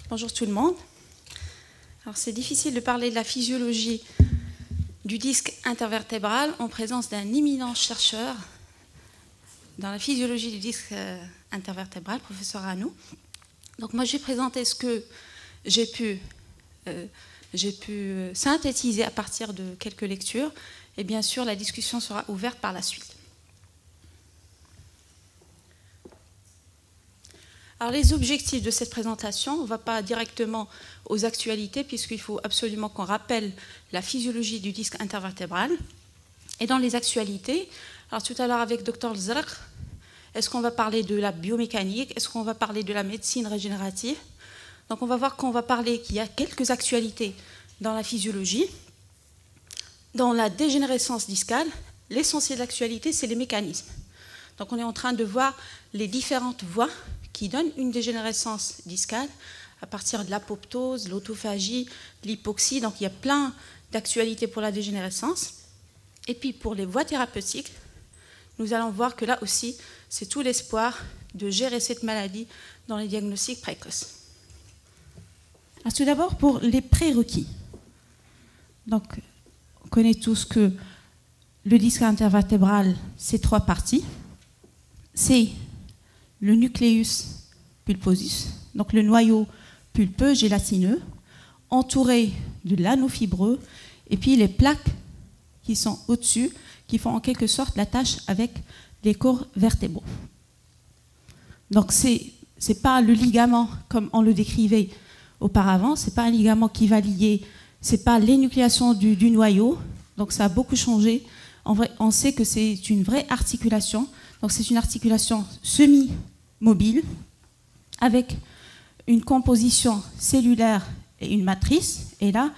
Bonjour tout le monde. Alors c'est difficile de parler de la physiologie du disque intervertébral en présence d'un éminent chercheur dans la physiologie du disque intervertébral, professeur Anou. Donc moi je vais présenter ce que j'ai pu synthétiser à partir de quelques lectures et bien sûr la discussion sera ouverte par la suite. Alors les objectifs de cette présentation, on ne va pas directement aux actualités puisqu'il faut absolument qu'on rappelle la physiologie du disque intervertébral. Et dans les actualités, alors tout à l'heure avec Dr Zraq, est-ce qu'on va parler de la biomécanique? Est-ce qu'on va parler de la médecine régénérative? Donc on va voir qu'on va parler qu'il y a quelques actualités dans la physiologie. Dans la dégénérescence discale, l'essentiel de l'actualité, c'est les mécanismes. Donc on est en train de voir les différentes voies qui donnent une dégénérescence discale à partir de l'apoptose, l'autophagie, l'hypoxie. Donc il y a plein d'actualités pour la dégénérescence. Et puis pour les voies thérapeutiques, nous allons voir que là aussi, c'est tout l'espoir de gérer cette maladie dans les diagnostics précoces. Alors, tout d'abord, pour les prérequis. Donc, on connaît tous que le disque intervertébral, c'est 3 parties. C'est le nucleus pulposus, donc le noyau pulpeux gélatineux, entouré de l'anneau fibreux, et puis les plaques qui sont au-dessus, qui font en quelque sorte la tâche avec les corps vertébraux. Donc c'est pas le ligament comme on le décrivait auparavant, c'est pas un ligament qui va lier, c'est pas l'énucléation du noyau, donc ça a beaucoup changé. En vrai, on sait que c'est une vraie articulation, donc c'est une articulation semi-mobile avec une composition cellulaire et une matrice. Et là,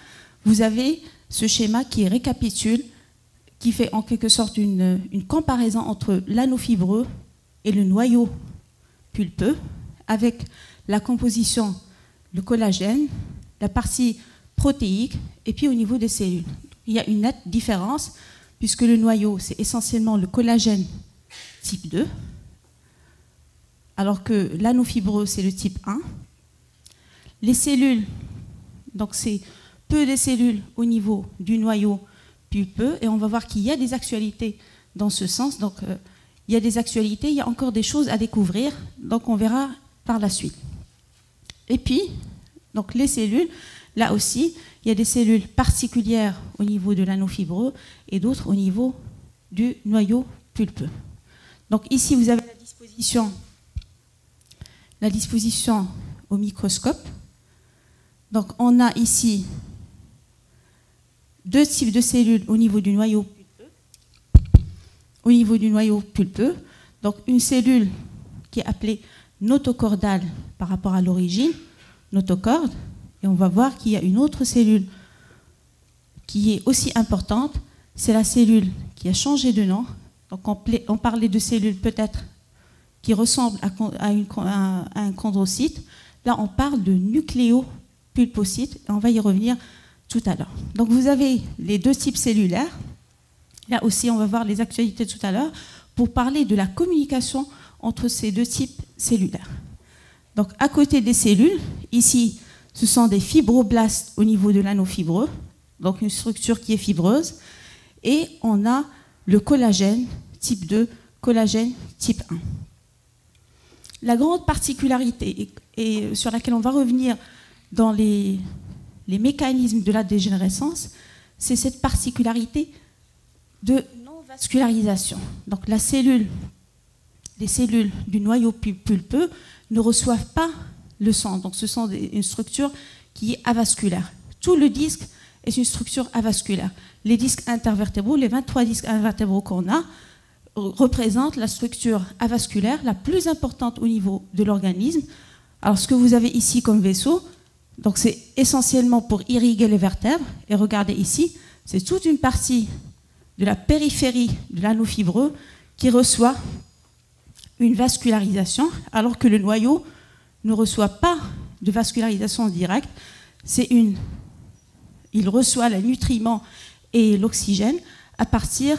vous avez ce schéma qui récapitule, qui fait en quelque sorte une comparaison entre l'anneau fibreux et le noyau pulpeux, avec la composition, le collagène, la partie protéique, et puis au niveau des cellules. Il y a une nette différence, puisque le noyau, c'est essentiellement le collagène type 2, alors que l'anneau fibreux, c'est le type 1. Les cellules, donc c'est peu de cellules au niveau du noyau pulpeux, et on va voir qu'il y a des actualités dans ce sens. Donc il y a des actualités, il y a encore des choses à découvrir, donc on verra par la suite. Et puis, donc les cellules, là aussi, il y a des cellules particulières au niveau de l'anneau fibreux et d'autres au niveau du noyau pulpeux. Donc ici, vous avez la disposition au microscope. Donc on a ici 2 types de cellules au niveau du noyau pulpeux. Donc une cellule qui est appelée notocordale par rapport à l'origine, notocorde, et on va voir qu'il y a une autre cellule qui est aussi importante, c'est la cellule qui a changé de nom. Donc on parlait de cellules peut-être qui ressemblent à un chondrocyte. Là, on parle de nucléopulpocyte, et on va y revenir tout à l'heure. Donc vous avez les 2 types cellulaires. Là aussi, on va voir les actualités tout à l'heure pour parler de la communication entre ces 2 types cellulaires. Donc à côté des cellules, ici, ce sont des fibroblastes au niveau de l'anneau fibreux, donc une structure qui est fibreuse, et on a le collagène type 2, collagène type 1. La grande particularité, et sur laquelle on va revenir dans les mécanismes de la dégénérescence, c'est cette particularité de non-vascularisation. Donc les cellules du noyau pulpeux ne reçoivent pas le sang. Donc ce sont une structure qui est avasculaire. Tout le disque est une structure avasculaire. Les disques intervertébraux, les 23 disques intervertébraux qu'on a, représentent la structure avasculaire la plus importante au niveau de l'organisme. Alors ce que vous avez ici comme vaisseau, donc c'est essentiellement pour irriguer les vertèbres. Et regardez ici, c'est toute une partie de la périphérie de l'anneau fibreux qui reçoit une vascularisation, alors que le noyau ne reçoit pas de vascularisation directe. Il reçoit les nutriments et l'oxygène à partir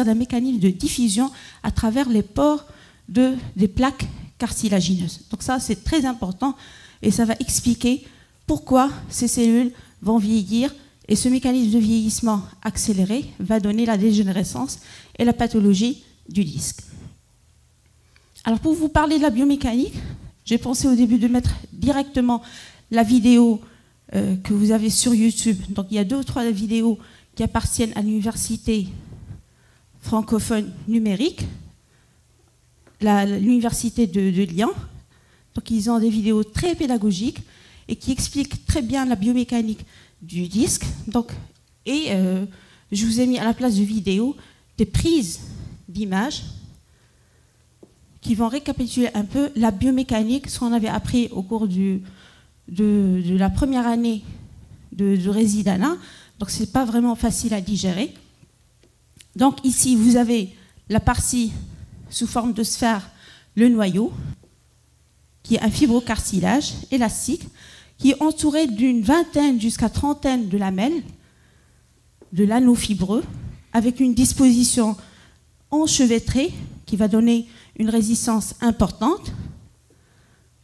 d'un mécanisme de diffusion à travers les pores des plaques cartilagineuses. Donc ça, c'est très important. et ça va expliquer pourquoi ces cellules vont vieillir, et ce mécanisme de vieillissement accéléré va donner la dégénérescence et la pathologie du disque. Alors pour vous parler de la biomécanique, j'ai pensé au début de mettre directement la vidéo que vous avez sur YouTube. Donc il y a 2 ou 3 vidéos qui appartiennent à l'université francophone numérique, l'université de Lyon. Donc ils ont des vidéos très pédagogiques et qui expliquent très bien la biomécanique du disque. Donc, je vous ai mis à la place de vidéos des prises d'images qui vont récapituler un peu la biomécanique, ce qu'on avait appris au cours de la première année de résidanat. Donc ce n'est pas vraiment facile à digérer. Donc ici, vous avez la partie sous forme de sphère, le noyau, qui est un fibrocartilage élastique, qui est entouré d'une vingtaine jusqu'à trentaine de lamelles, de l'anneau fibreux, avec une disposition enchevêtrée qui va donner une résistance importante.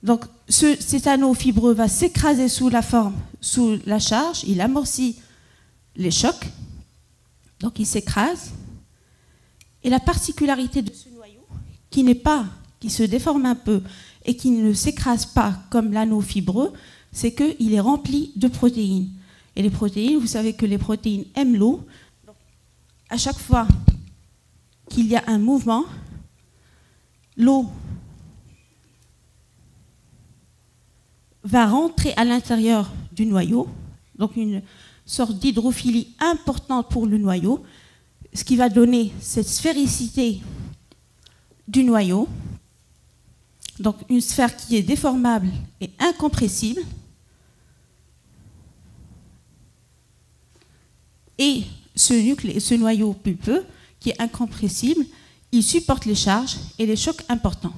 Donc cet anneau fibreux va s'écraser sous la charge, il amortit les chocs, donc il s'écrase. Et la particularité de ce noyau, qui se déforme un peu et qui ne s'écrase pas comme l'anneau fibreux, c'est qu'il est rempli de protéines. Et les protéines, vous savez que les protéines aiment l'eau. À chaque fois qu'il y a un mouvement, l'eau va rentrer à l'intérieur du noyau, donc une sorte d'hydrophilie importante pour le noyau, ce qui va donner cette sphéricité du noyau, donc une sphère qui est déformable et incompressible. Et ce noyau pulpeux, qui est incompressible, il supporte les charges et les chocs importants.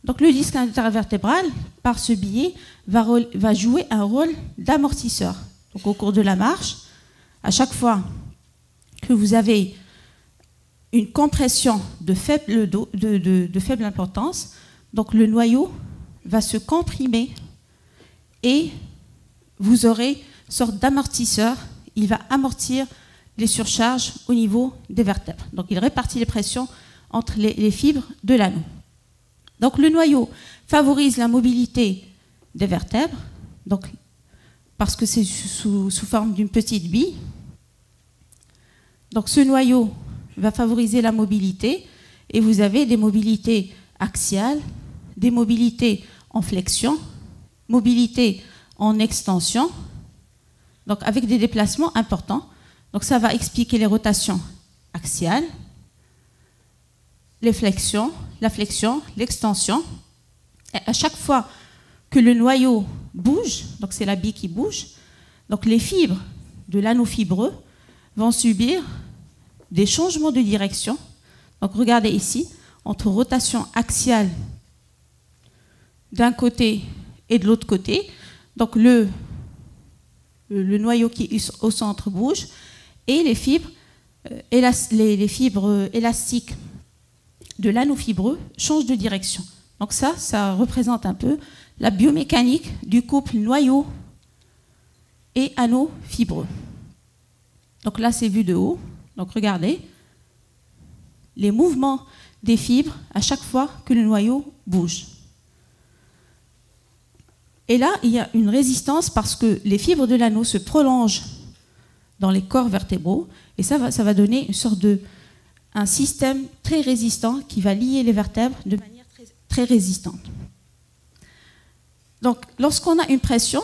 Donc le disque intervertébral, par ce biais, va jouer un rôle d'amortisseur. Donc au cours de la marche, à chaque fois que vous avez une compression de faible importance, donc le noyau va se comprimer et vous aurez une sorte d'amortisseur. Il va amortir les surcharges au niveau des vertèbres. Donc il répartit les pressions entre les fibres de l'anneau. Donc le noyau favorise la mobilité des vertèbres, donc, parce que c'est sous forme d'une petite bille. Donc ce noyau va favoriser la mobilité et vous avez des mobilités axiales, des mobilités en flexion, mobilité en extension, donc avec des déplacements importants. Donc ça va expliquer les rotations axiales, les flexions, la flexion, l'extension. À chaque fois que le noyau bouge, donc c'est la bille qui bouge, donc les fibres de l'anneau fibreux vont subir des changements de direction. Donc regardez ici, entre rotation axiale d'un côté et de l'autre côté, donc le noyau qui est au centre bouge et les fibres élastiques de l'anneau fibreux changent de direction. Donc ça représente un peu la biomécanique du couple noyau et anneau fibreux. Donc là, c'est vu de haut. Donc regardez les mouvements des fibres à chaque fois que le noyau bouge. Et là, il y a une résistance parce que les fibres de l'anneau se prolongent dans les corps vertébraux et ça va donner une sorte un système très résistant qui va lier les vertèbres de manière très résistante. Donc, lorsqu'on a une pression,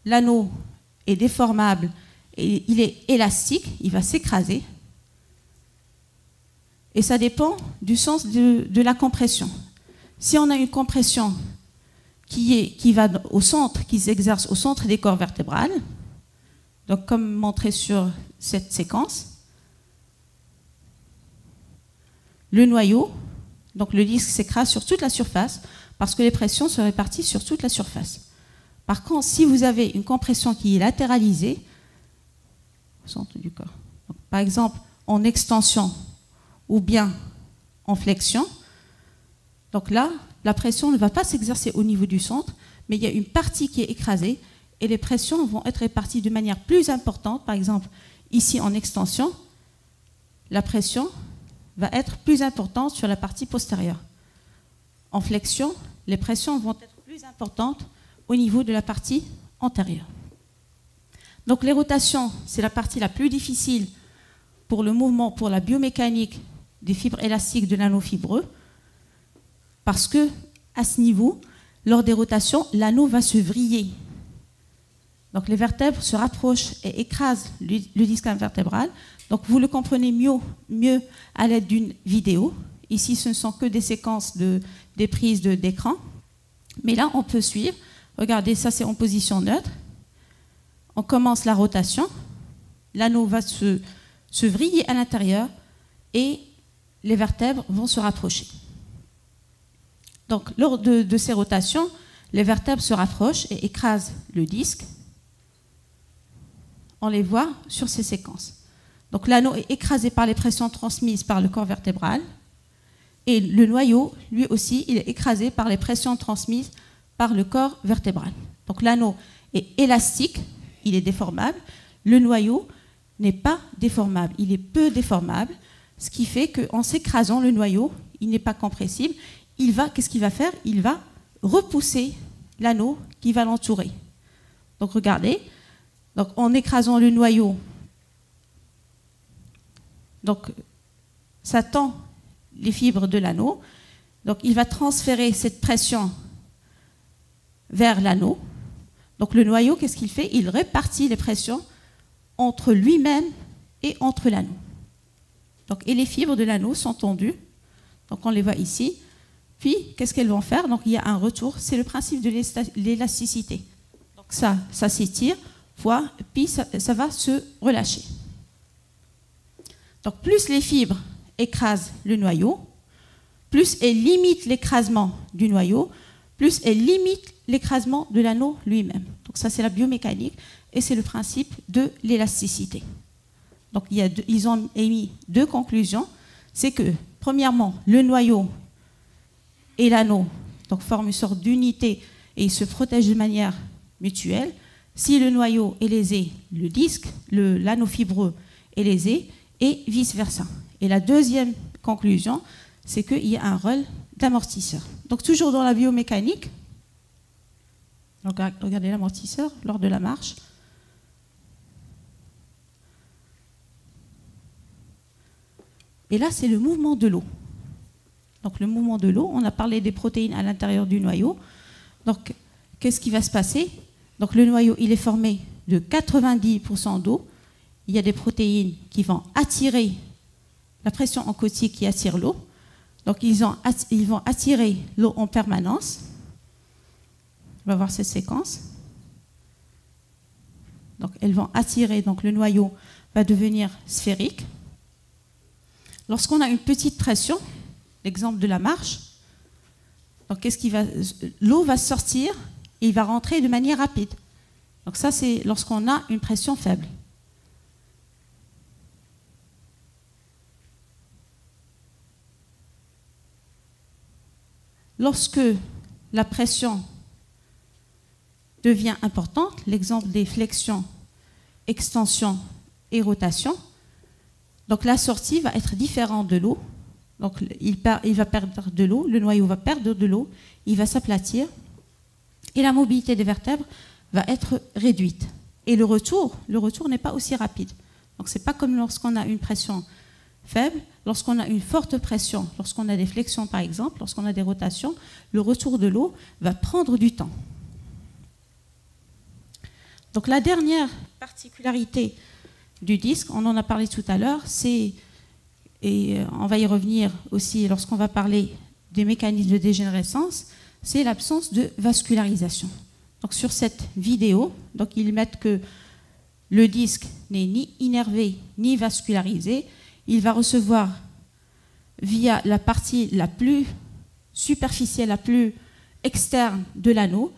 l'anneau est déformable et il est élastique, il va s'écraser. Et ça dépend du sens de la compression. Si on a une compression qui va au centre, qui s'exerce au centre des corps vertébrales, donc comme montré sur cette séquence, le noyau, donc le disque s'écrase sur toute la surface parce que les pressions se répartissent sur toute la surface. Par contre, si vous avez une compression qui est latéralisée, au centre du corps, donc, par exemple en extension ou bien en flexion, donc là, la pression ne va pas s'exercer au niveau du centre, mais il y a une partie qui est écrasée et les pressions vont être réparties de manière plus importante. Par exemple, ici en extension, la pression va être plus importante sur la partie postérieure. En flexion, les pressions vont être plus importantes au niveau de la partie antérieure. Donc les rotations, c'est la partie la plus difficile pour le mouvement, pour la biomécanique des fibres élastiques de l'anneau fibreux, parce que à ce niveau, lors des rotations, l'anneau va se vriller. Donc les vertèbres se rapprochent et écrasent le disque intervertébral. Donc vous le comprenez mieux à l'aide d'une vidéo. Ici, ce ne sont que des séquences des prises d'écran. Mais là, on peut suivre. Regardez, ça c'est en position neutre. On commence la rotation. L'anneau va se vriller à l'intérieur et les vertèbres vont se rapprocher. Donc lors de ces rotations, les vertèbres se rapprochent et écrasent le disque. On les voit sur ces séquences. Donc l'anneau est écrasé par les pressions transmises par le corps vertébral et le noyau, lui aussi, il est écrasé par les pressions transmises par le corps vertébral. Donc l'anneau est élastique, il est déformable. Le noyau n'est pas déformable, il est peu déformable, ce qui fait qu'en s'écrasant, le noyau, il n'est pas compressible. Qu'est-ce qu'il va faire? Il va repousser l'anneau qui va l'entourer. Donc regardez, donc, en écrasant le noyau, donc, ça tend les fibres de l'anneau. Donc il va transférer cette pression vers l'anneau. Donc le noyau, qu'est-ce qu'il fait? Il répartit les pressions entre lui-même et entre l'anneau. Et les fibres de l'anneau sont tendues. Donc on les voit ici. Puis, qu'est-ce qu'elles vont faire? Donc il y a un retour. C'est le principe de l'élasticité. Donc ça s'étire, puis ça va se relâcher. Donc plus les fibres écrasent le noyau, plus elles limitent l'écrasement du noyau, plus elles limitent l'écrasement de l'anneau lui-même. Donc ça, c'est la biomécanique et c'est le principe de l'élasticité. Donc ils ont émis deux conclusions. C'est que, premièrement, le noyau et l'anneau forment une sorte d'unité et ils se protègent de manière mutuelle. Si le noyau est lésé, le disque, l'anneau fibreux est lésé et vice-versa. Et la deuxième conclusion, c'est qu'il y a un rôle d'amortisseur. Donc toujours dans la biomécanique, regardez l'amortisseur lors de la marche. Et là, c'est le mouvement de l'eau. Donc le mouvement de l'eau, on a parlé des protéines à l'intérieur du noyau. Donc qu'est-ce qui va se passer? Donc le noyau, il est formé de 90% d'eau. Il y a des protéines qui vont attirer la pression oncotique qui attire l'eau. Donc ils vont attirer l'eau en permanence. On va voir cette séquence. Donc elles vont attirer, donc le noyau va devenir sphérique. Lorsqu'on a une petite pression, l'exemple de la marche, donc l'eau va sortir et il va rentrer de manière rapide. Donc ça, c'est lorsqu'on a une pression faible. Lorsque la pression devient importante, l'exemple des flexions, extensions et rotations, donc la sortie va être différente de l'eau. Donc il va perdre de l'eau, le noyau va perdre de l'eau, il va s'aplatir et la mobilité des vertèbres va être réduite. Et le retour n'est pas aussi rapide. Donc c'est pas comme lorsqu'on a une pression faible, lorsqu'on a une forte pression, lorsqu'on a des flexions par exemple, lorsqu'on a des rotations, le retour de l'eau va prendre du temps. Donc la dernière particularité du disque, on en a parlé tout à l'heure, et on va y revenir aussi lorsqu'on va parler des mécanismes de dégénérescence, c'est l'absence de vascularisation. Donc sur cette vidéo, donc ils mettent que le disque n'est ni innervé ni vascularisé. Il va recevoir via la partie la plus superficielle, la plus externe de l'anneau,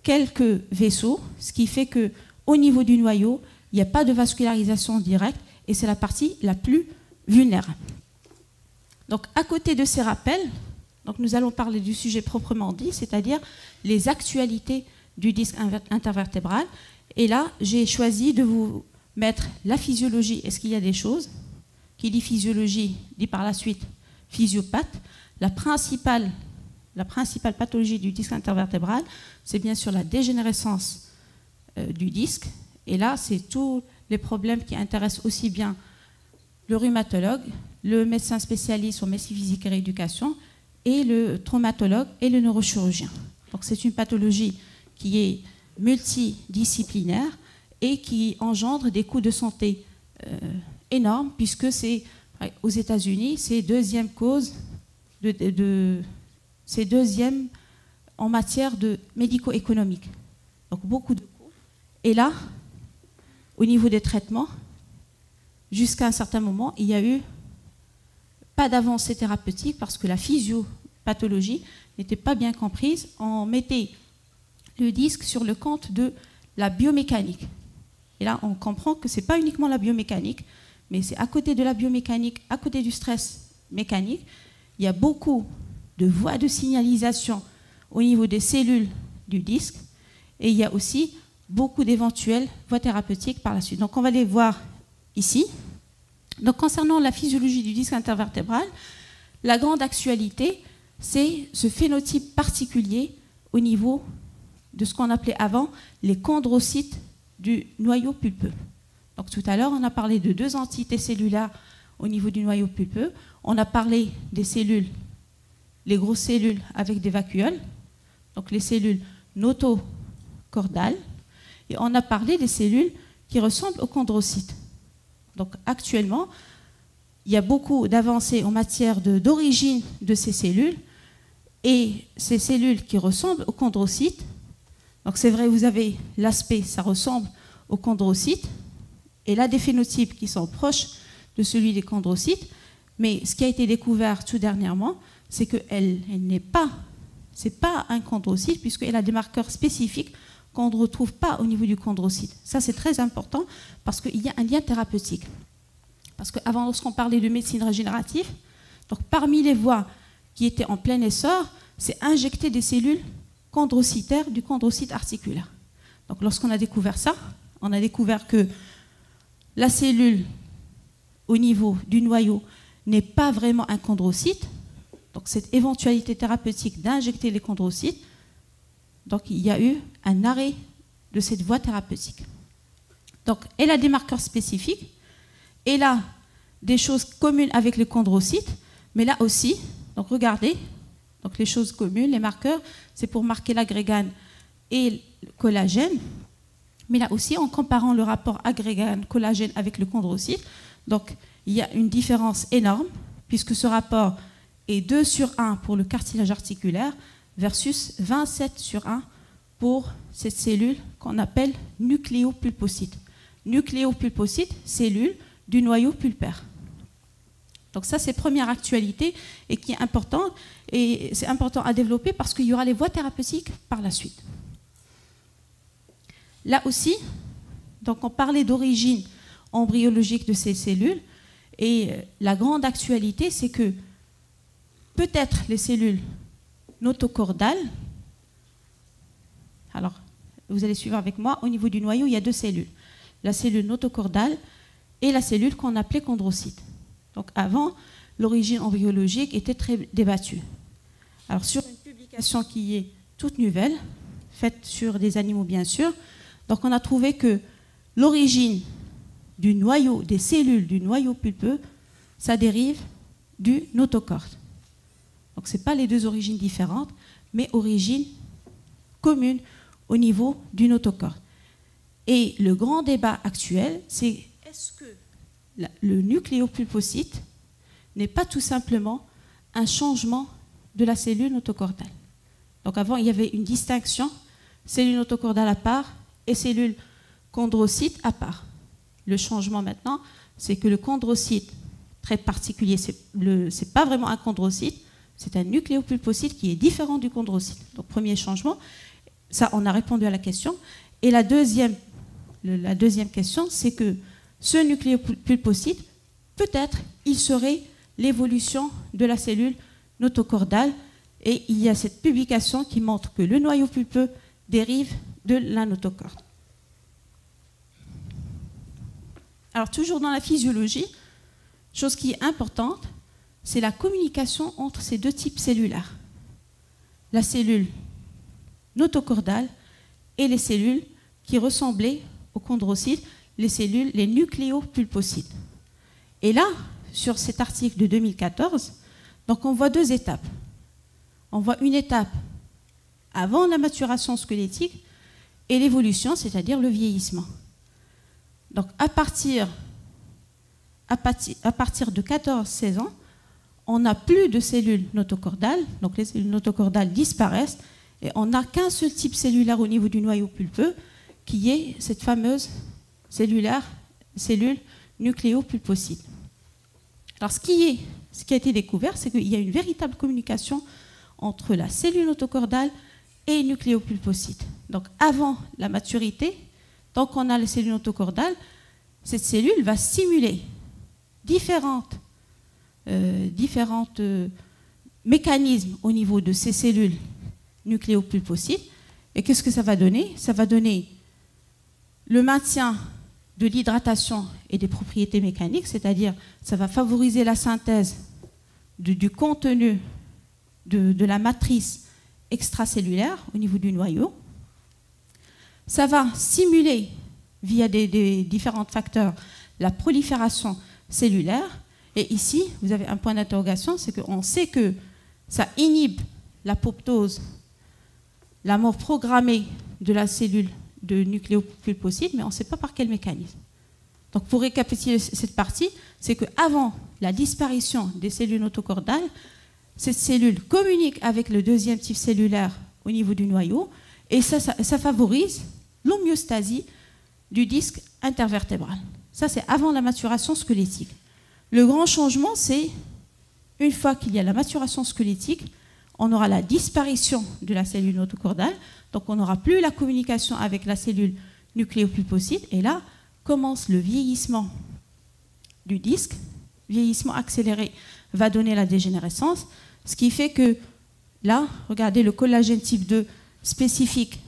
quelques vaisseaux, ce qui fait qu'au niveau du noyau, il n'y a pas de vascularisation directe et c'est la partie la plus vulnérable. Donc à côté de ces rappels, Donc nous allons parler du sujet proprement dit, c'est-à-dire les actualités du disque intervertébral. Et là, j'ai choisi de vous mettre la physiologie. Est-ce qu'il y a des choses? Qui dit physiologie dit par la suite physiopathe. La principale pathologie du disque intervertébral, c'est bien sûr la dégénérescence du disque. Et là, c'est tous les problèmes qui intéressent aussi bien le rhumatologue, le médecin spécialiste en médecine physique et rééducation, et le traumatologue et le neurochirurgien. Donc c'est une pathologie qui est multidisciplinaire et qui engendre des coûts de santé énormes, puisque c'est aux États-Unis, c'est deuxième cause c'est deuxième en matière de médico-économique. Donc beaucoup de coûts. Et là, au niveau des traitements, jusqu'à un certain moment, il y a eu pas d'avancée thérapeutique parce que la physiopathologie n'était pas bien comprise. On mettait le disque sur le compte de la biomécanique. Et là, on comprend que ce n'est pas uniquement la biomécanique, mais c'est à côté de la biomécanique, à côté du stress mécanique, il y a beaucoup de voies de signalisation au niveau des cellules du disque et il y a aussi beaucoup d'éventuelles voies thérapeutiques par la suite. Donc on va les voir ici. Donc concernant la physiologie du disque intervertébral, la grande actualité, c'est ce phénotype particulier au niveau de ce qu'on appelait avant les chondrocytes du noyau pulpeux. Donc tout à l'heure, on a parlé de deux entités cellulaires au niveau du noyau pulpeux. On a parlé des cellules, les grosses cellules avec des vacuoles, donc les cellules notocordales, et on a parlé des cellules qui ressemblent aux chondrocytes. Donc actuellement, il y a beaucoup d'avancées en matière d'origine de ces cellules, et ces cellules qui ressemblent aux chondrocytes, donc c'est vrai, vous avez l'aspect, ça ressemble aux chondrocytes, et là des phénotypes qui sont proches de celui des chondrocytes, mais ce qui a été découvert tout dernièrement, c'est qu'elle n'est pas, c'est pas un chondrocyte, puisqu'elle a des marqueurs spécifiques qu'on ne retrouve pas au niveau du chondrocyte. Ça, c'est très important parce qu'il y a un lien thérapeutique. Parce qu'avant, lorsqu'on parlait de médecine régénérative, donc parmi les voies qui étaient en plein essor, c'est injecter des cellules chondrocytaires du chondrocyte articulaire. Donc lorsqu'on a découvert ça, on a découvert que la cellule au niveau du noyau n'est pas vraiment un chondrocyte. Donc cette éventualité thérapeutique d'injecter les chondrocytes, donc il y a eu un arrêt de cette voie thérapeutique. Donc elle a des marqueurs spécifiques, elle a des choses communes avec les chondrocytes, mais là aussi, donc regardez, donc les choses communes, les marqueurs, c'est pour marquer l'agrégane et le collagène, mais là aussi, en comparant le rapport agrégane-collagène avec le chondrocyte, donc il y a une différence énorme, puisque ce rapport est 2/1 pour le cartilage articulaire versus 27/1 pour cette cellule qu'on appelle nucléopulpocyte. Nucléopulpocyte, cellule du noyau pulpaire. Donc ça, c'est première actualité et qui est importante, et c'est important à développer parce qu'il y aura les voies thérapeutiques par la suite. Là aussi, donc on parlait d'origine embryologique de ces cellules, et la grande actualité, c'est que peut-être les cellules notocordales, alors vous allez suivre avec moi, au niveau du noyau, il y a deux cellules, la cellule notocordale et la cellule qu'on appelait chondrocyte. Donc avant, l'origine embryologique était très débattue. Alors sur une publication qui est toute nouvelle, faite sur des animaux bien sûr, donc on a trouvé que l'origine du noyau, des cellules du noyau pulpeux, ça dérive du notocorde. Donc ce n'est pas les deux origines différentes, mais origine commune au niveau du notocorde. Et le grand débat actuel, c'est est-ce que le nucléopulpocyte n'est pas tout simplement un changement de la cellule notocordale. Donc avant, il y avait une distinction, cellule notocordale à part et cellule chondrocyte à part. Le changement maintenant, c'est que le chondrocyte, très particulier, c'est pas vraiment un chondrocyte, c'est un nucléopulpocyte qui est différent du chondrocyte. Donc premier changement, ça on a répondu à la question. Et la deuxième question, c'est que ce nucléopulpocyte, peut-être, il serait l'évolution de la cellule notocordale Et il y a cette publication qui montre que le noyau pulpeux dérive de la notocorde. Alors, toujours dans la physiologie, chose qui est importante, c'est la communication entre ces deux types cellulaires. La cellule notocordale et les cellules qui ressemblaient aux chondrocytes, les nucléopulpocytes. Et là, sur cet article de 2014, donc on voit deux étapes. On voit une étape avant la maturation squelettique et l'évolution, c'est-à-dire le vieillissement. Donc à partir de 14-16 ans, on n'a plus de cellules notocordales, donc les cellules notocordales disparaissent et on n'a qu'un seul type cellulaire au niveau du noyau pulpeux qui est cette fameuse cellule nucléopulpocyte. Alors ce qui a été découvert, c'est qu'il y a une véritable communication entre la cellule notocordale et le nucléopulpocyte. Donc avant la maturité, tant qu'on a les cellules notocordales, cette cellule va stimuler différents mécanismes au niveau de ces cellules nucléopulpocytes. Et qu'est-ce que ça va donner? Ça va donner le maintien de l'hydratation et des propriétés mécaniques, c'est-à-dire ça va favoriser la synthèse du contenu de la matrice extracellulaire au niveau du noyau. Ça va stimuler, via des différents facteurs, la prolifération cellulaire. Et ici, vous avez un point d'interrogation, c'est qu'on sait que ça inhibe l'apoptose, la mort programmée de la cellule de nucléopulpocyte, mais on ne sait pas par quel mécanisme. Donc pour récapituler cette partie, c'est qu'avant la disparition des cellules notocordales, cette cellule communique avec le deuxième type cellulaire au niveau du noyau, et ça favorise l'homéostasie du disque intervertébral. Ça, c'est avant la maturation squelettique. Le grand changement, c'est une fois qu'il y a la maturation squelettique, on aura la disparition de la cellule notocordale, donc on n'aura plus la communication avec la cellule nucléopulpocyte, et là commence le vieillissement du disque. Vieillissement accéléré va donner la dégénérescence, ce qui fait que là, regardez le collagène type 2 spécifique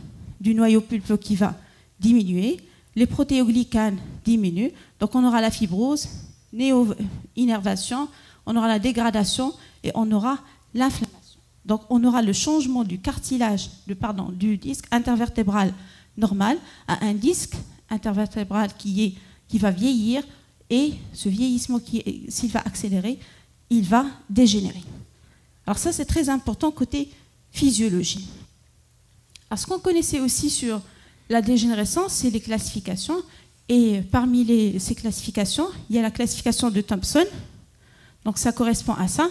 du noyau pulpeux qui va diminuer, les protéoglycanes diminuent, donc on aura la fibrose, néo-innervation, on aura la dégradation et on aura l'inflammation. Donc on aura le changement du cartilage, du disque intervertébral normal à un disque intervertébral qui va vieillir, et ce vieillissement, s'il va accélérer, il va dégénérer. Alors ça, c'est très important côté physiologie. Alors ce qu'on connaissait aussi sur la dégénérescence, c'est les classifications. Et parmi ces classifications, il y a la classification de Thompson. Donc ça correspond à ça.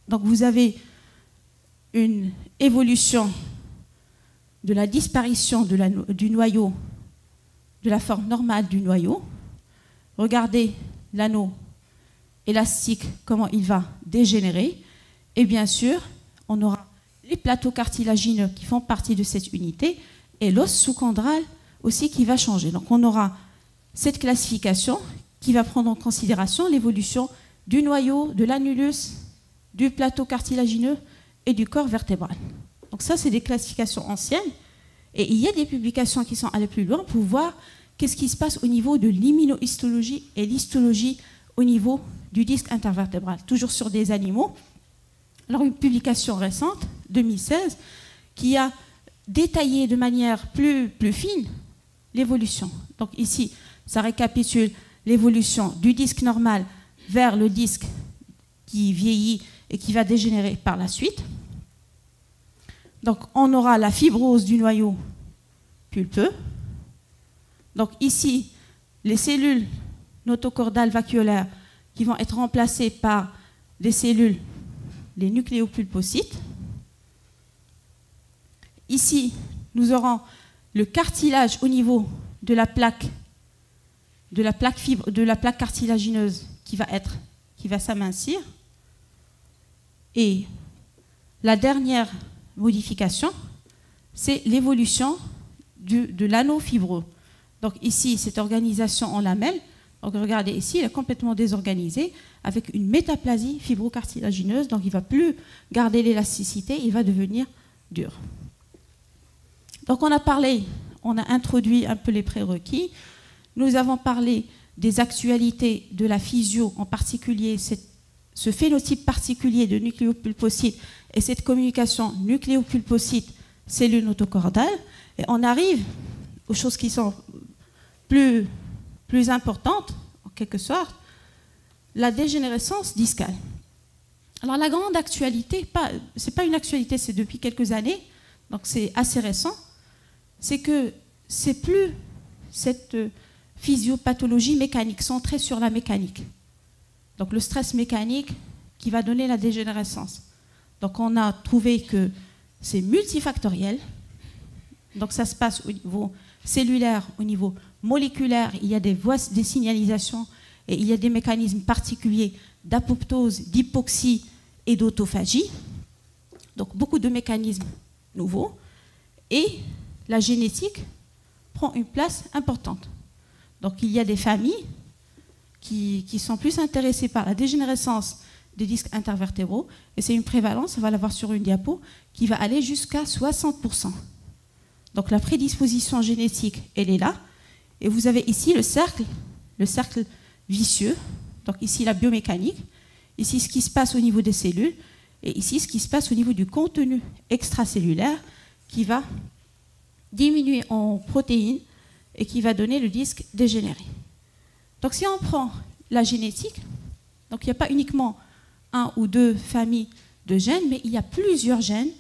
Donc vous avez une évolution de la disparition du noyau, de la forme normale du noyau. Regardez l'anneau élastique, comment il va dégénérer. Et bien sûr, on aura les plateaux cartilagineux qui font partie de cette unité et l'os sous-chondral aussi qui va changer. Donc on aura cette classification qui va prendre en considération l'évolution du noyau, de l'annulus, du plateau cartilagineux et du corps vertébral. Donc ça, c'est des classifications anciennes. Et il y a des publications qui sont allées plus loin pour voir qu'est-ce qui se passe au niveau de l'immunohistologie et l'histologie au niveau du disque intervertébral, toujours sur des animaux. Alors une publication récente, 2016, qui a détaillé de manière plus fine l'évolution. Donc ici, ça récapitule l'évolution du disque normal vers le disque qui vieillit et qui va dégénérer par la suite. Donc on aura la fibrose du noyau pulpeux. Donc ici, les cellules notocordales vacuolaires qui vont être remplacées par des cellules, les nucléopulpocytes. Ici, nous aurons le cartilage au niveau de la plaque cartilagineuse qui va s'amincir. Et la dernière modification, c'est l'évolution de l'anneau fibreux. Donc ici, cette organisation en lamelles, donc regardez ici, elle est complètement désorganisée, avec une métaplasie fibrocartilagineuse, donc il ne va plus garder l'élasticité, il va devenir dur. Donc on a introduit un peu les prérequis, nous avons parlé des actualités de la physio, en particulier ce phénotype particulier de nucléopulpocyte et cette communication nucléopulpocyte cellule notochordale, et on arrive aux choses qui sont plus importantes, en quelque sorte, la dégénérescence discale. Alors la grande actualité, ce n'est pas une actualité, c'est depuis quelques années, donc c'est assez récent, c'est que c'est plus cette physiopathologie mécanique, centrée sur la mécanique. Donc le stress mécanique qui va donner la dégénérescence. Donc on a trouvé que c'est multifactoriel, donc ça se passe au niveau cellulaire, au niveau moléculaire, il y a des voies des signalisations et il y a des mécanismes particuliers d'apoptose, d'hypoxie et d'autophagie. Donc beaucoup de mécanismes nouveaux. Et la génétique prend une place importante. Donc il y a des familles qui sont plus intéressées par la dégénérescence des disques intervertébraux, et c'est une prévalence, on va la voir sur une diapo, qui va aller jusqu'à 60%. Donc la prédisposition génétique, elle est là, et vous avez ici le cercle vicieux, donc ici la biomécanique, ici ce qui se passe au niveau des cellules, et ici ce qui se passe au niveau du contenu extracellulaire, qui va diminuer en protéines et qui va donner le disque dégénéré. Donc si on prend la génétique, donc il n'y a pas uniquement un ou deux familles de gènes, mais il y a plusieurs gènes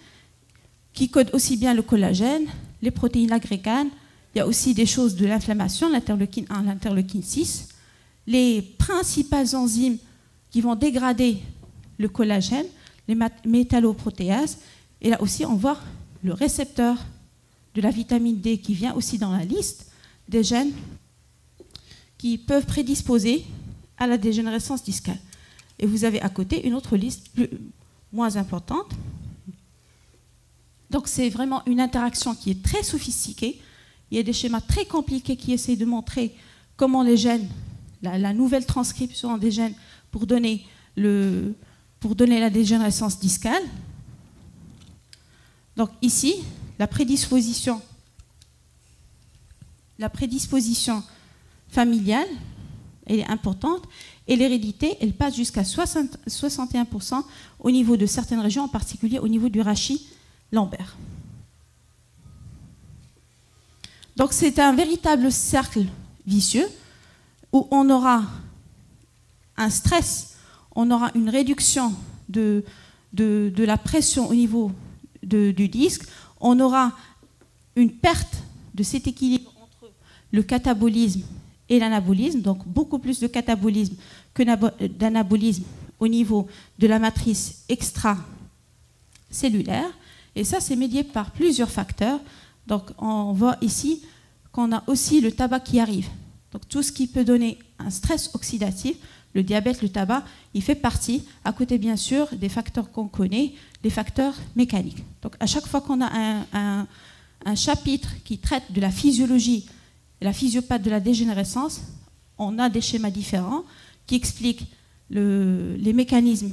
qui codent aussi bien le collagène, les protéines agréganes, il y a aussi des choses de l'inflammation, l'interleukine 1, l'interleukine 6, les principales enzymes qui vont dégrader le collagène, les métalloprotéases, et là aussi on voit le récepteur de la vitamine D qui vient aussi dans la liste des gènes qui peuvent prédisposer à la dégénérescence discale. Et vous avez à côté une autre liste moins importante. Donc c'est vraiment une interaction qui est très sophistiquée. Il y a des schémas très compliqués qui essayent de montrer comment les gènes, la nouvelle transcription des gènes pour donner la dégénérescence discale. Donc ici, la prédisposition familiale, elle est importante, et l'hérédité, elle passe jusqu'à 61% au niveau de certaines régions, en particulier au niveau du rachis lombaire. Donc c'est un véritable cercle vicieux où on aura un stress, on aura une réduction de la pression au niveau du disque, on aura une perte de cet équilibre entre le catabolisme et l'anabolisme, donc beaucoup plus de catabolisme que d'anabolisme au niveau de la matrice extracellulaire. Et ça, c'est médié par plusieurs facteurs. Donc on voit ici qu'on a aussi le tabac qui arrive. Donc tout ce qui peut donner un stress oxydatif, le diabète, le tabac, il fait partie, à côté bien sûr des facteurs qu'on connaît, les facteurs mécaniques. Donc à chaque fois qu'on a un chapitre qui traite de la physiologie, la physiopathie de la dégénérescence, on a des schémas différents qui expliquent les mécanismes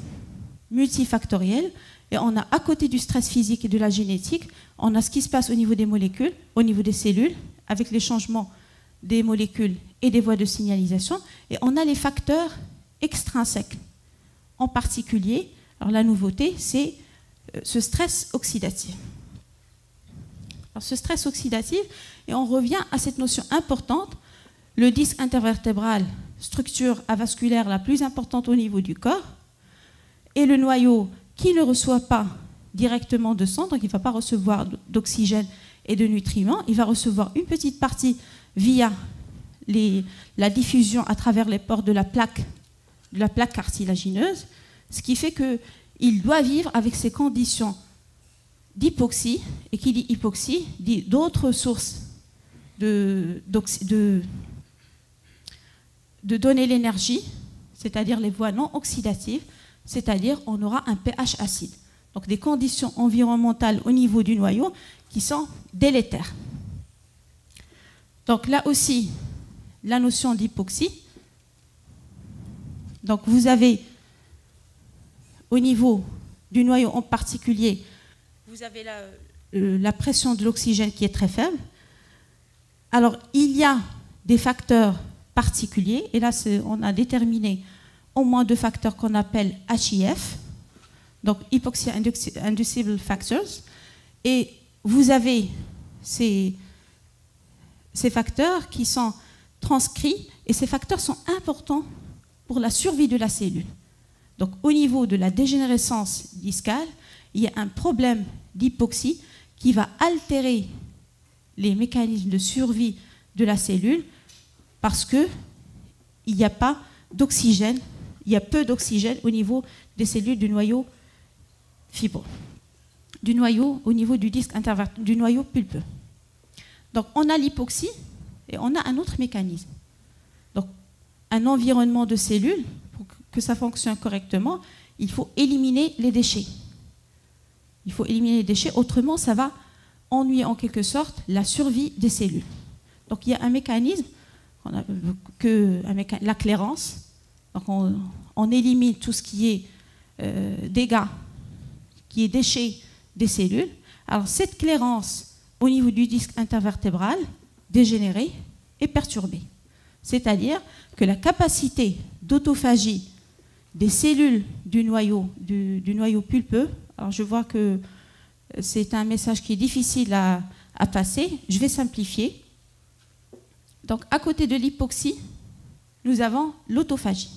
multifactoriels. Et on a à côté du stress physique et de la génétique, on a ce qui se passe au niveau des molécules, au niveau des cellules, avec les changements des molécules et des voies de signalisation. Et on a les facteurs extrinsèques. En particulier, alors la nouveauté, c'est ce stress oxydatif. Alors ce stress oxydatif, et on revient à cette notion importante, le disque intervertébral, structure avasculaire la plus importante au niveau du corps, et le noyau qui ne reçoit pas directement de sang, donc il ne va pas recevoir d'oxygène et de nutriments, il va recevoir une petite partie via la diffusion à travers les pores de la plaque cartilagineuse, ce qui fait qu'il doit vivre avec ces conditions d'hypoxie, et qui dit hypoxie dit d'autres sources de donner l'énergie, c'est-à-dire les voies non oxydatives, c'est-à-dire on aura un pH acide. Donc des conditions environnementales au niveau du noyau qui sont délétères. Donc là aussi, la notion d'hypoxie, Donc vous avez, au niveau du noyau en particulier, vous avez la pression de l'oxygène qui est très faible. Alors il y a des facteurs particuliers, et là on a déterminé au moins 2 facteurs qu'on appelle HIF, donc Hypoxia Inducible Factors, et vous avez ces facteurs qui sont transcrits, et ces facteurs sont importants pour la survie de la cellule. Donc au niveau de la dégénérescence discale, il y a un problème d'hypoxie qui va altérer les mécanismes de survie de la cellule parce qu'il n'y a pas d'oxygène, il y a peu d'oxygène au niveau des cellules du noyau fibreux, du noyau au niveau du disque intervertébral, du noyau pulpeux. Donc on a l'hypoxie et on a un autre mécanisme. Donc un environnement de cellules, pour que ça fonctionne correctement, il faut éliminer les déchets. Il faut éliminer les déchets, autrement ça va ennuyer en quelque sorte la survie des cellules. Donc il y a un mécanisme, la clairance. Donc on élimine tout ce qui est dégâts, qui est déchets des cellules. Alors cette clairance au niveau du disque intervertébral dégénéré est perturbée. C'est-à-dire que la capacité d'autophagie des cellules du noyau pulpeux, alors je vois que c'est un message qui est difficile à passer, je vais simplifier. Donc à côté de l'hypoxie, nous avons l'autophagie.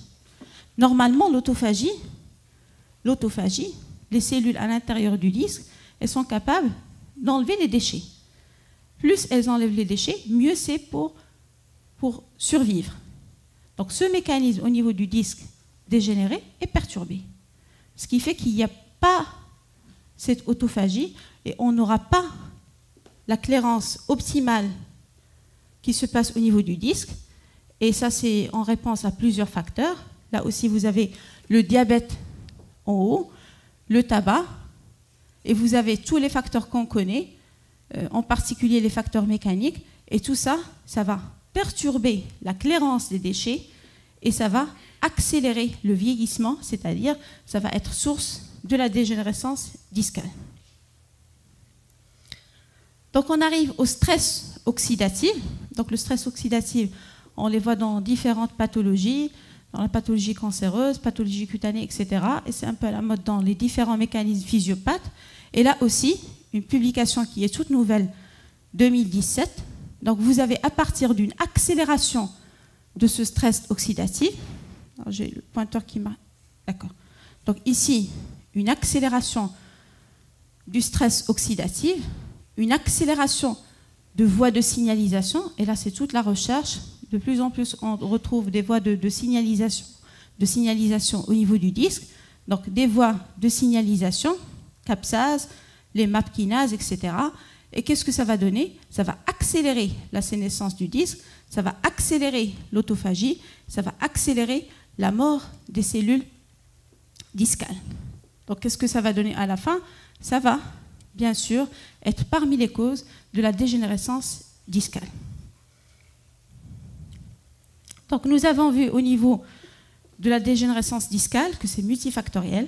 Normalement, l'autophagie, les cellules à l'intérieur du disque, elles sont capables d'enlever les déchets. Plus elles enlèvent les déchets, mieux c'est pour survivre. Donc ce mécanisme au niveau du disque dégénéré est perturbé. Ce qui fait qu'il n'y a pas cette autophagie et on n'aura pas la clairance optimale qui se passe au niveau du disque. Et ça, c'est en réponse à plusieurs facteurs. Là aussi, vous avez le diabète en haut, le tabac, et vous avez tous les facteurs qu'on connaît, en particulier les facteurs mécaniques, et tout ça, ça va perturber la clairance des déchets et ça va accélérer le vieillissement, c'est-à-dire ça va être source de la dégénérescence discale. Donc on arrive au stress oxydatif. Donc le stress oxydatif, on les voit dans différentes pathologies, dans la pathologie cancéreuse, pathologie cutanée, etc. Et c'est un peu à la mode dans les différents mécanismes physiopathes. Et là aussi, une publication qui est toute nouvelle, 2017. Donc vous avez à partir d'une accélération de ce stress oxydatif, j'ai le pointeur qui m'a... D'accord. Donc ici, une accélération du stress oxydatif, une accélération de voies de signalisation, et là c'est toute la recherche, de plus en plus on retrouve des voies de signalisation au niveau du disque, donc des voies de signalisation, capsase, les MAP kinases, etc. Et qu'est-ce que ça va donner? Ça va accélérer la sénescence du disque, ça va accélérer l'autophagie, ça va accélérer la mort des cellules discales. Donc qu'est-ce que ça va donner à la fin? Ça va, bien sûr, être parmi les causes de la dégénérescence discale. Donc nous avons vu au niveau de la dégénérescence discale que c'est multifactoriel,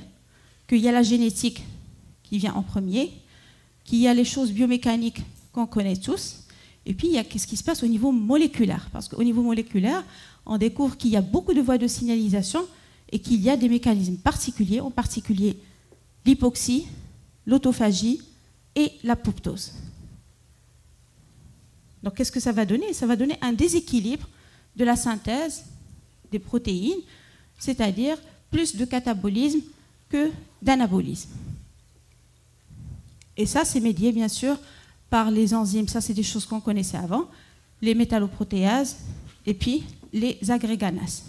qu'il y a la génétique qui vient en premier, qu'il y a les choses biomécaniques qu'on connaît tous, et puis il y a ce qui se passe au niveau moléculaire. Parce qu'au niveau moléculaire, on découvre qu'il y a beaucoup de voies de signalisation et qu'il y a des mécanismes particuliers, en particulier l'hypoxie, l'autophagie et l'apoptose. Donc qu'est-ce que ça va donner? Ça va donner un déséquilibre de la synthèse des protéines, c'est-à-dire plus de catabolisme que d'anabolisme. Et ça, c'est médié, bien sûr, par les enzymes. Ça, c'est des choses qu'on connaissait avant. Les métalloprotéases et puis les agréganases.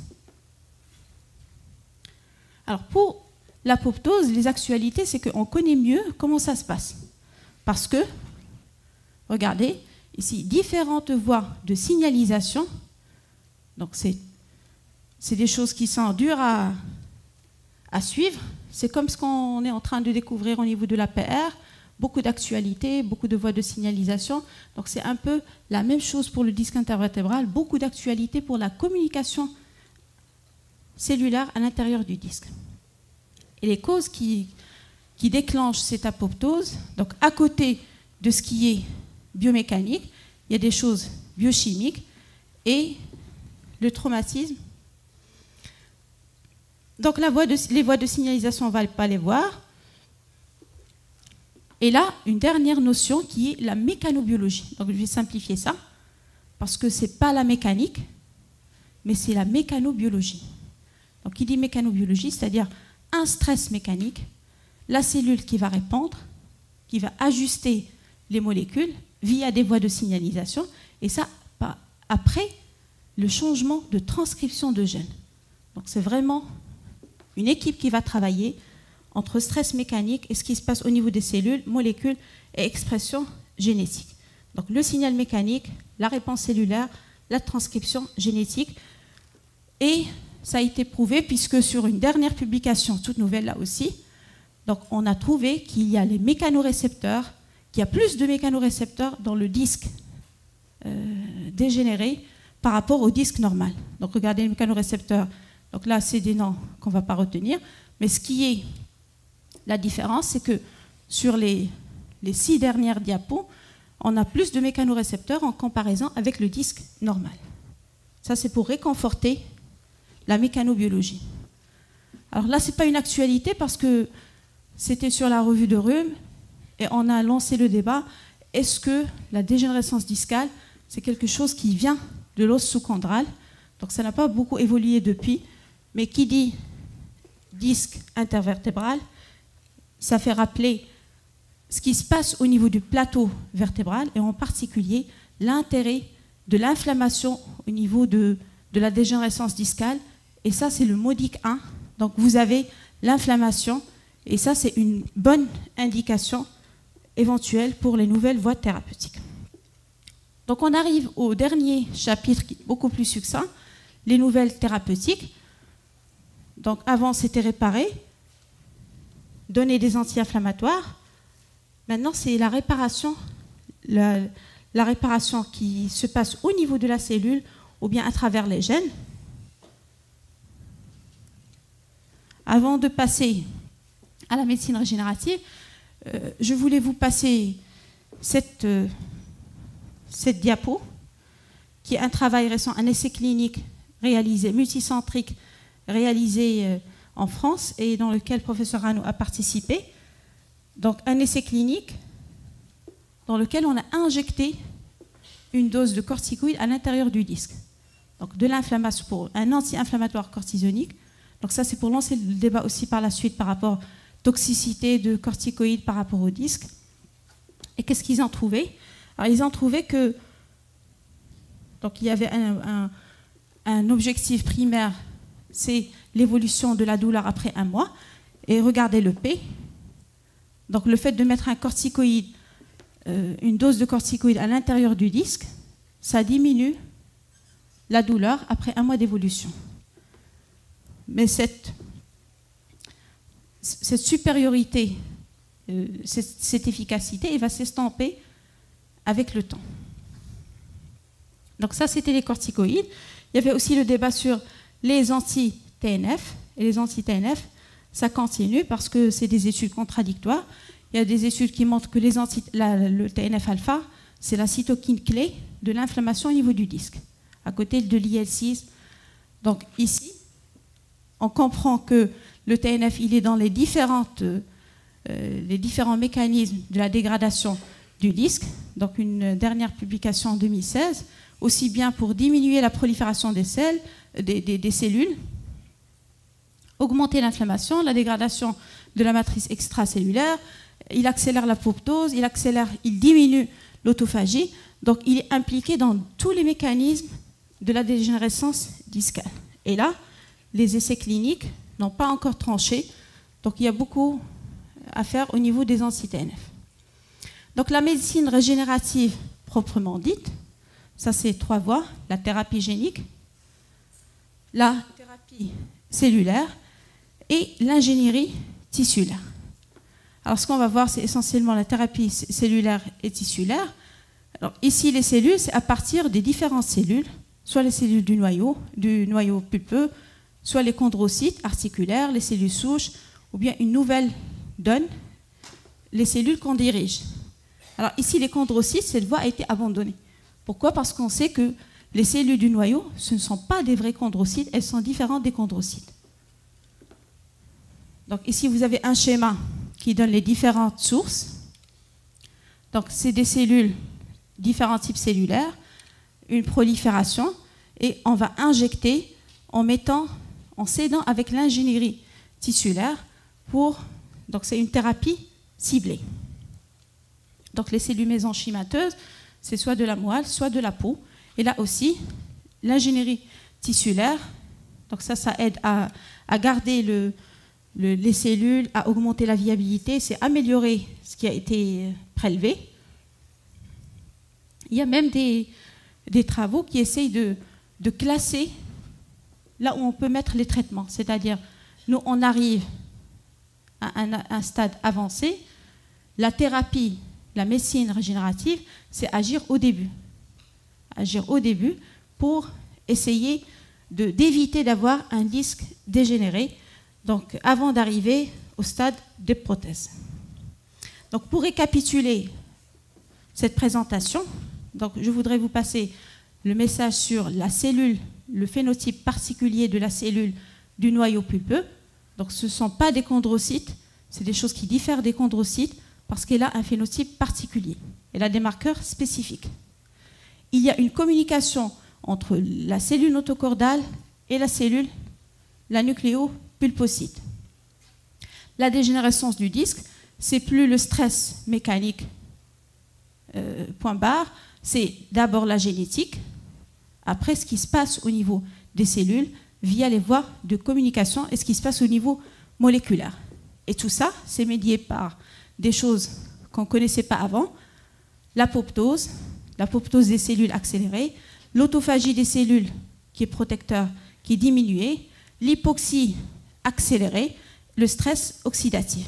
Alors, pour l'apoptose, les actualités, c'est qu'on connaît mieux comment ça se passe. Parce que, regardez, ici, différentes voies de signalisation. Donc, c'est des choses qui sont dures à suivre. C'est comme ce qu'on est en train de découvrir au niveau de l'APR. Beaucoup d'actualités, beaucoup de voies de signalisation. Donc c'est un peu la même chose pour le disque intervertébral, beaucoup d'actualités pour la communication cellulaire à l'intérieur du disque. Et les causes qui déclenchent cette apoptose, donc à côté de ce qui est biomécanique, il y a des choses biochimiques et le traumatisme. Donc les voies de signalisation, on ne va pas les voir. Et là, une dernière notion qui est la mécanobiologie. Donc je vais simplifier ça, parce que ce n'est pas la mécanique, mais c'est la mécanobiologie. Donc qui dit mécanobiologie, c'est-à-dire un stress mécanique, la cellule qui va répondre, qui va ajuster les molécules via des voies de signalisation, et ça, après le changement de transcription de gènes. Donc c'est vraiment une équipe qui va travailler entre stress mécanique et ce qui se passe au niveau des cellules, molécules et expression génétique. Donc le signal mécanique, la réponse cellulaire, la transcription génétique. Et ça a été prouvé puisque sur une dernière publication, toute nouvelle là aussi, donc on a trouvé qu'il y a les mécanorécepteurs, qu'il y a plus de mécanorécepteurs dans le disque dégénéré par rapport au disque normal. Donc regardez les mécanorécepteurs. Donc là, c'est des noms qu'on ne va pas retenir. Mais ce qui est la différence, c'est que sur les 6 dernières diapos, on a plus de mécanorécepteurs en comparaison avec le disque normal. Ça, c'est pour réconforter la mécanobiologie. Alors là, ce n'est pas une actualité parce que c'était sur la revue de Rheum et on a lancé le débat. Est-ce que la dégénérescence discale, c'est quelque chose qui vient de l'os sous-chondral? Donc ça n'a pas beaucoup évolué depuis. Mais qui dit disque intervertébral, ça fait rappeler ce qui se passe au niveau du plateau vertébral et en particulier l'intérêt de l'inflammation au niveau de la dégénérescence discale. Et ça, c'est le modique 1. Donc vous avez l'inflammation et ça, c'est une bonne indication éventuelle pour les nouvelles voies thérapeutiques. Donc on arrive au dernier chapitre qui est beaucoup plus succinct, les nouvelles thérapeutiques. Donc avant, c'était réparer, donner des anti-inflammatoires. Maintenant, c'est la réparation qui se passe au niveau de la cellule ou bien à travers les gènes. Avant de passer à la médecine régénérative, je voulais vous passer cette diapo, qui est un travail récent, un essai clinique réalisé, multicentrique, réalisé en France et dans lequel le professeur Rano a participé. Donc un essai clinique dans lequel on a injecté une dose de corticoïdes à l'intérieur du disque. Donc de l'inflammation pour un anti-inflammatoire cortisonique. Donc ça, c'est pour lancer le débat aussi par la suite par rapport à toxicité de corticoïdes par rapport au disque. Et qu'est-ce qu'ils ont trouvé? Alors ils ont trouvé que donc il y avait un objectif primaire, c'est l'évolution de la douleur après 1 mois. Et regardez le P. Donc le fait de mettre un corticoïde, une dose de corticoïde à l'intérieur du disque, ça diminue la douleur après 1 mois d'évolution. Mais cette supériorité, cette efficacité, elle va s'estomper avec le temps. Donc ça, c'était les corticoïdes. Il y avait aussi le débat sur les anti-TNF. Et les anti-TNF, ça continue parce que c'est des études contradictoires. Il y a des études qui montrent que le TNF-alpha, c'est la cytokine clé de l'inflammation au niveau du disque, à côté de l'IL-6. Donc ici, on comprend que le TNF, il est dans les différents mécanismes de la dégradation du disque. Donc une dernière publication en 2016, aussi bien pour diminuer la prolifération des cellules, augmenter l'inflammation, la dégradation de la matrice extracellulaire, il accélère l'apoptose, il diminue l'autophagie. Donc il est impliqué dans tous les mécanismes de la dégénérescence discale. Et là, les essais cliniques n'ont pas encore tranché, donc il y a beaucoup à faire au niveau des anti-TNF. Donc la médecine régénérative proprement dite, ça c'est 3 voies, la thérapie génique, la thérapie cellulaire et l'ingénierie tissulaire. Alors ce qu'on va voir, c'est essentiellement la thérapie cellulaire et tissulaire. Alors ici, les cellules, c'est à partir des différentes cellules, soit les cellules du noyau pulpeux, soit les chondrocytes articulaires, les cellules souches, ou bien une nouvelle donne, les cellules qu'on dirige. Alors ici, les chondrocytes, cette voie a été abandonnée. Pourquoi? Parce qu'on sait que les cellules du noyau, ce ne sont pas des vrais chondrocytes, elles sont différentes des chondrocytes. Donc ici, vous avez un schéma qui donne les différentes sources. Donc c'est des cellules, différents types cellulaires, une prolifération, et on va injecter en s'aidant avec l'ingénierie tissulaire donc c'est une thérapie ciblée. Donc les cellules mésenchymateuses, c'est soit de la moelle, soit de la peau. Et là aussi, l'ingénierie tissulaire, donc ça aide à garder les cellules, à augmenter la viabilité, c'est améliorer ce qui a été prélevé. Il y a même des travaux qui essayent de classer là où on peut mettre les traitements. C'est-à-dire, nous, on arrive à un stade avancé. La thérapie, la médecine régénérative, c'est agir au début. Agir au début pour essayer d'éviter d'avoir un disque dégénéré, donc avant d'arriver au stade des prothèses. Donc pour récapituler cette présentation, donc je voudrais vous passer le message sur la cellule, le phénotype particulier de la cellule du noyau pulpeux. Donc ce ne sont pas des chondrocytes, c'est des choses qui diffèrent des chondrocytes parce qu'elle a un phénotype particulier. Elle a des marqueurs spécifiques. Il y a une communication entre la cellule notocordale et la nucléopulpocyte. La dégénérescence du disque, c'est plus le stress mécanique, point barre, c'est d'abord la génétique, après ce qui se passe au niveau des cellules via les voies de communication et ce qui se passe au niveau moléculaire. Et tout ça, c'est médié par des choses qu'on ne connaissait pas avant, l'apoptose des cellules accélérée, l'autophagie des cellules qui est protecteur, qui est diminuée, l'hypoxie accélérée, le stress oxydatif.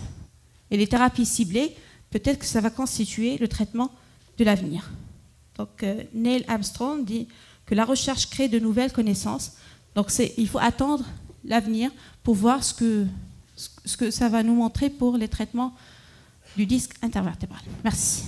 Et les thérapies ciblées, peut-être que ça va constituer le traitement de l'avenir. Donc Neil Armstrong dit que la recherche crée de nouvelles connaissances. Donc il faut attendre l'avenir pour voir ce que ça va nous montrer pour les traitements du disque intervertébral. Merci.